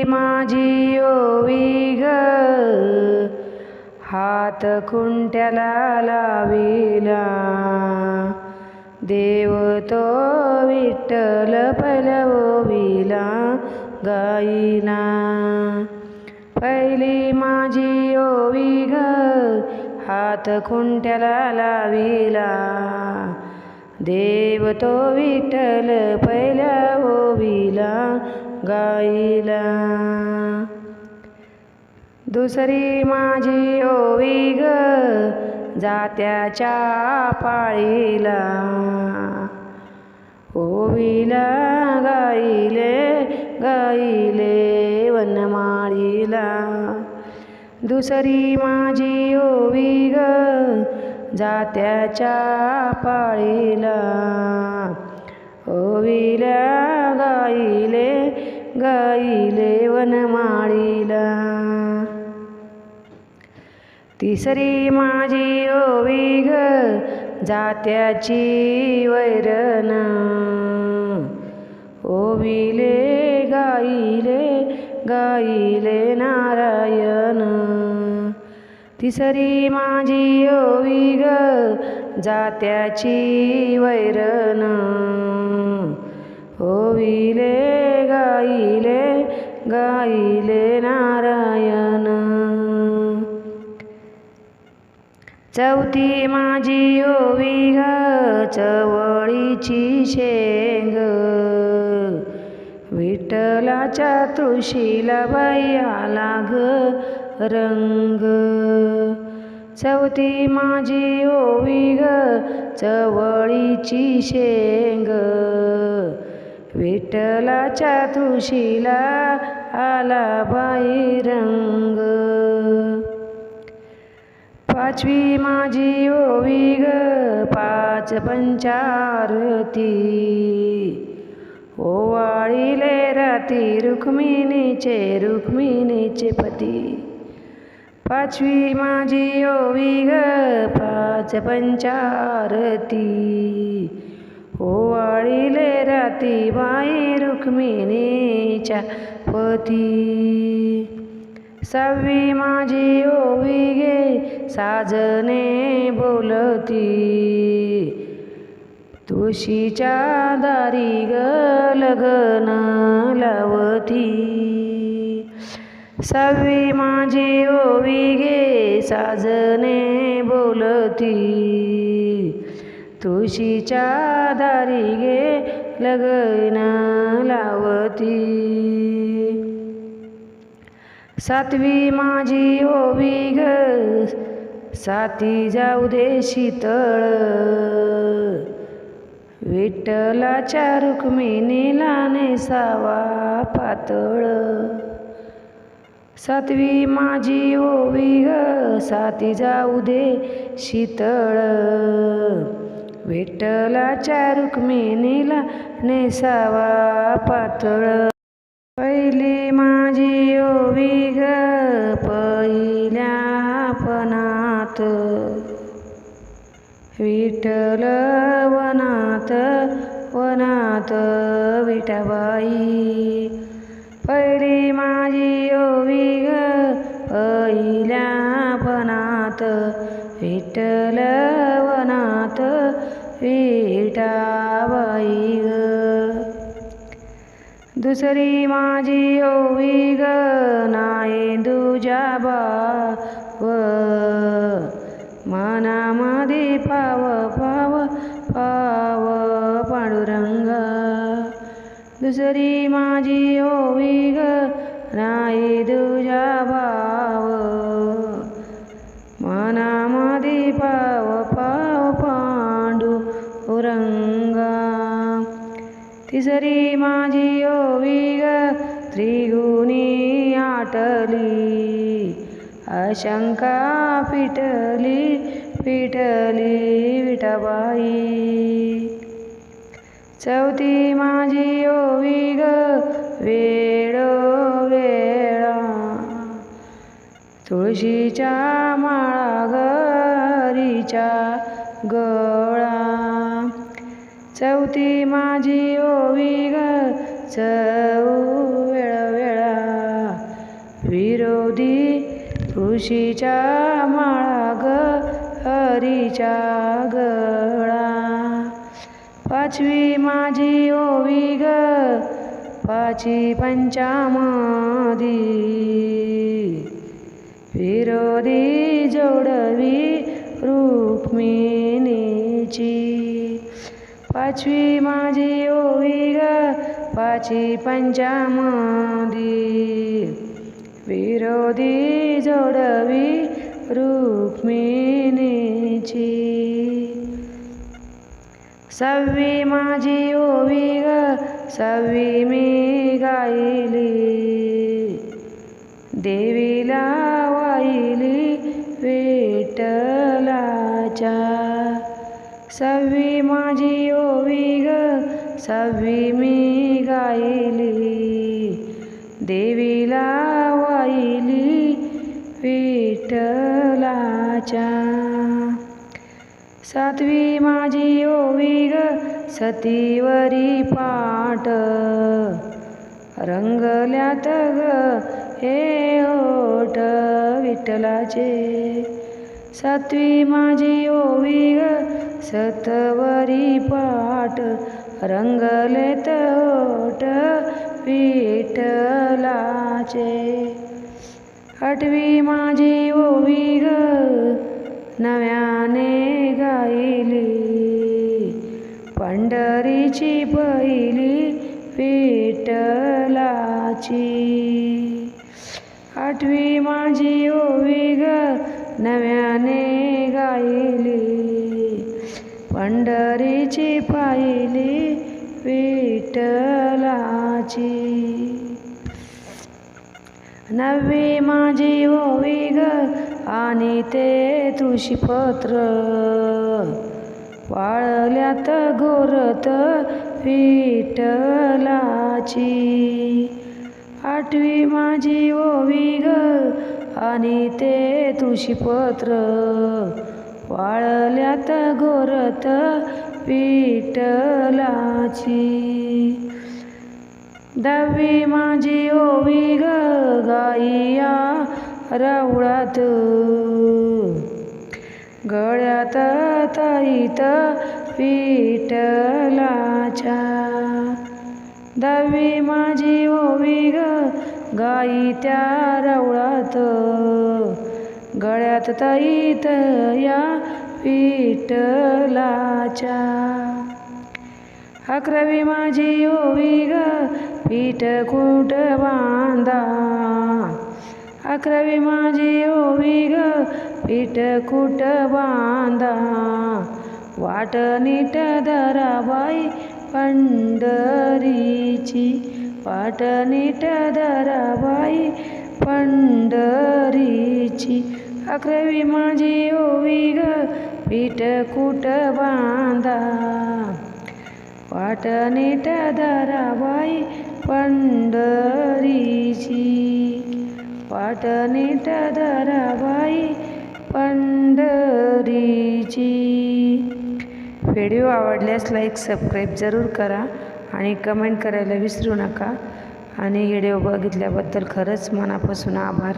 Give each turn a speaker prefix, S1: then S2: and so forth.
S1: माझी ओवी ग हात खुंट्याला लाविला देव तो विठ्ठल पहिल्या ओवीला गाईला पहिली माझी ओवी ग हात खुंट्याला लाविला देव तो विठ्ठल पहिल्या ओवीला गाईला दुसरी माझी ओवी ग जात्याच्या पाळीला ओवीला गाईले गाईले वनमाळीला दुसरी माझी ओवी ग जात्याच्या पाळीला ओवीला गाईले गाईले वनमाळीला तिसरी माझी ओवी ग जात्याची वैरण ओवीले गाईले गाईले नारायण तिसरी माझी ओवी ग जात्याची वैरण ओवीले गाईले गाईले नारायण चौथी माझी ओवी ग चवळीची शेंग विठ्ठलाच्या तुळशीला बाई आला ग रंग चौथी माझी ओवी ग चवळीची शेंग विठ्ठलाच्या तुळशीला आला बाई रंग पाचवी माझी ओवी ग पाच पंचारती ओवाळीले राती रुक्मिणीचे पती पाचवी माझी ओवी ग पाच पंचारती ओवाळीले राती बाई रुक्मिणीच्या पती सहावी माझी ओवी गे साजने बोलती तुळशीच्या दारी ग लग्न लावती सहावी माझी ओवी गे साजने बोलती तुळशीच्या दारी गे लग्न लावती सातवी माझी ओवी ग साती जाऊ दे शीतळ विठ्ठलाच्या रुक्मिणीला नेसावा पातळ सातवी माझी ओवी ग साती जाऊ दे शीतळ विठ्ठलाच्या रुक्मिणीला नेसावा पातळ पहिली माझी ओवी ग पहिल्या पणात विठ्ठल वनात वनात विठाबाई पहिली माझी ओवी ग पहिल्या पणात विठ्ठल वनात विठाबाई ग दुसरी माझी ओवी ग नाईंदूच्या बाव मनामध्ये पाव पाव पाव पांडुरंगा दुसरी माझी ओवी ग नाईंदूच्या बाव मनामध्ये पाव पाव पांडुरंगा तिसरी माझी ओवी ग त्रिगुणी आटली अशंका पिटली पिटली विठाबाई चौथी माझी ओवी ग वेळोवेळा तुळशीच्या माळा घरीच्या गळा चौथी माझी ओवी ग चौ वेळा विरोधी ऋषीच्या माळा ग हरीच्या गळा. पाचवी माझी ओवी ग पाची पंचामदी, विरोधी जोडवी रुक्मिणीची. पाचवी माझी ओवी ग पाची पंचामदी, विरोधी जोडवी रुक्मिणीची. सहावी माझी ओवी ग सहावी मी गायली, देवीला वाहिली विठ्ठलाच्या. सहावी माझी ओवी ग सहावी मी गायली, देवीला वाहिली विठ्ठलाच्या. सातवी माझी ओवी ग सतीवरी पाट, रंगल्यात ग हे ओठ विठ्ठलाचे. सातवी माझी ओवी ग सतवरी पाट, रंगलेत ओठ विठ्ठलाचे. आठवी माझी ओवी ग नव्याने गायली, पंढरीची पहिली विठ्ठलाची. आठवी माझी ओवी ग नव्याने गायली, पंढरीची पहिली विठ्ठलाची. नववी माझी ओवी ग आणि ते तुळशीपत्र, वाळल्यात गोरत विठ्ठलाची. आठवी माझी ओवी ग आणि ते तुळशीपत्र, वाळल्यात गोरत विठ्ठलाची. दहावी माझी ओवी ग गाईया राऊळात, गळ्यात ताईत विठ्ठलाच्या. दहावी माझी ओवी ग गाई त्या राऊळात, गळ्यात ताईत या विठ्ठलाच्या. अकरावी माझी ओवी ग पिठकूट बांधा, अकरावी माझी ओवी ग पिठकूट बांधा. वाट नीट धराबाई पंढरीची, वाट नीट धराबाई पंढरीची. अकरावी माझी ओवी ग पिठकूट बांधा, वाट नीट धराबाई पंढरीची, वाट नीट धराबाई पंढरीची. व्हिडिओ आवडल्यास लाईक सबस्क्राईब जरूर करा आणि कमेंट करायला विसरू नका. आणि व्हिडिओ बघितल्याबद्दल खरंच मनापासून आभार.